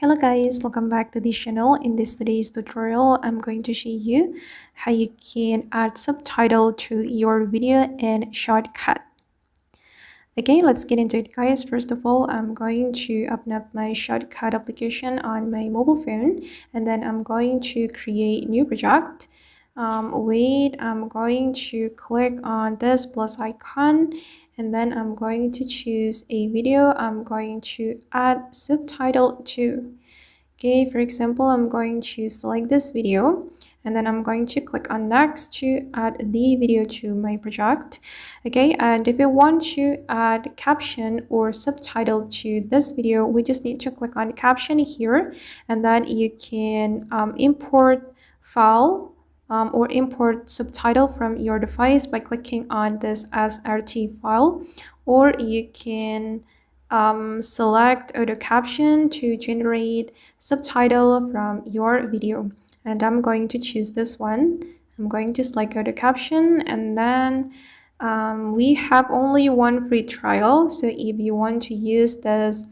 Hello guys, welcome back to this channel. In today's tutorial, I'm going to show you how you can add subtitle to your video in Shotcut. Okay, let's get into it guys. First of all, I'm going to open up my Shotcut application on my mobile phone, and then I'm going to create new project. I'm going to click on this plus icon, and then I'm going to choose a video I'm going to add subtitle to. Okay, for example, I'm going to select this video, and then I'm going to click on next to add the video to my project. Okay, and if you want to add caption or subtitle to this video, we just need to click on caption here, and then you can import file or import subtitle from your device by clicking on this SRT file, or you can select auto caption to generate subtitle from your video, and I'm going to choose this one. I'm going to select auto caption, and then we have only one free trial, so if you want to use this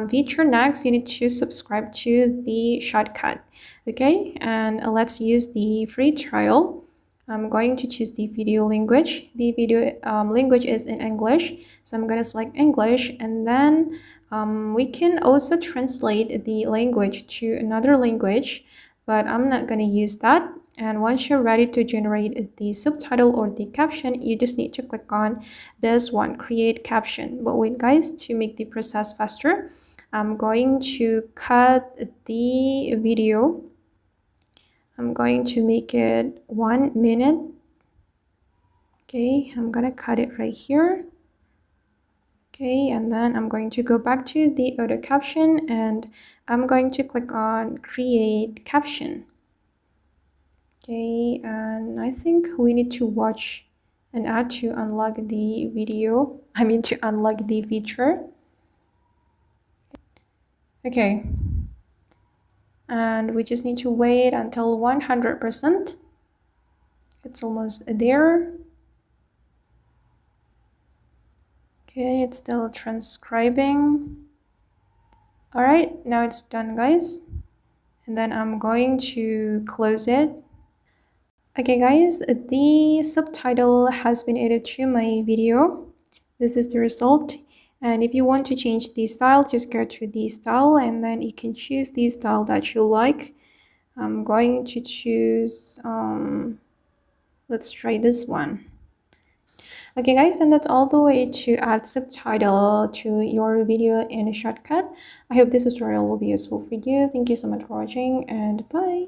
feature next, you need to subscribe to the Shotcut. Okay, and let's use the free trial. I'm going to choose the video language. The video language is in English, so I'm going to select English, and then we can also translate the language to another language, but I'm not going to use that. And once you're ready to generate the subtitle or the caption, you just need to click on this one, create caption. But wait guys, to make the process faster, I'm going to cut the video. I'm going to make it 1 minute. Okay, I'm gonna cut it right here. Okay, and then I'm going to go back to the auto caption, and I'm going to click on create caption. Okay, and I think we need to watch an ad to unlock the video. To unlock the feature. Okay, and we just need to wait until 100%. It's almost there. Okay, it's still transcribing. All right, now it's done guys, and then I'm going to close it. Okay guys, the subtitle has been added to my video. This is the result, and if you want to change the style, just go to the style, and then you can choose the style that you like. I'm going to choose let's try this one. Okay guys, and that's all the way to add subtitle to your video in Shotcut. I hope this tutorial will be useful for you. Thank you so much for watching, and bye.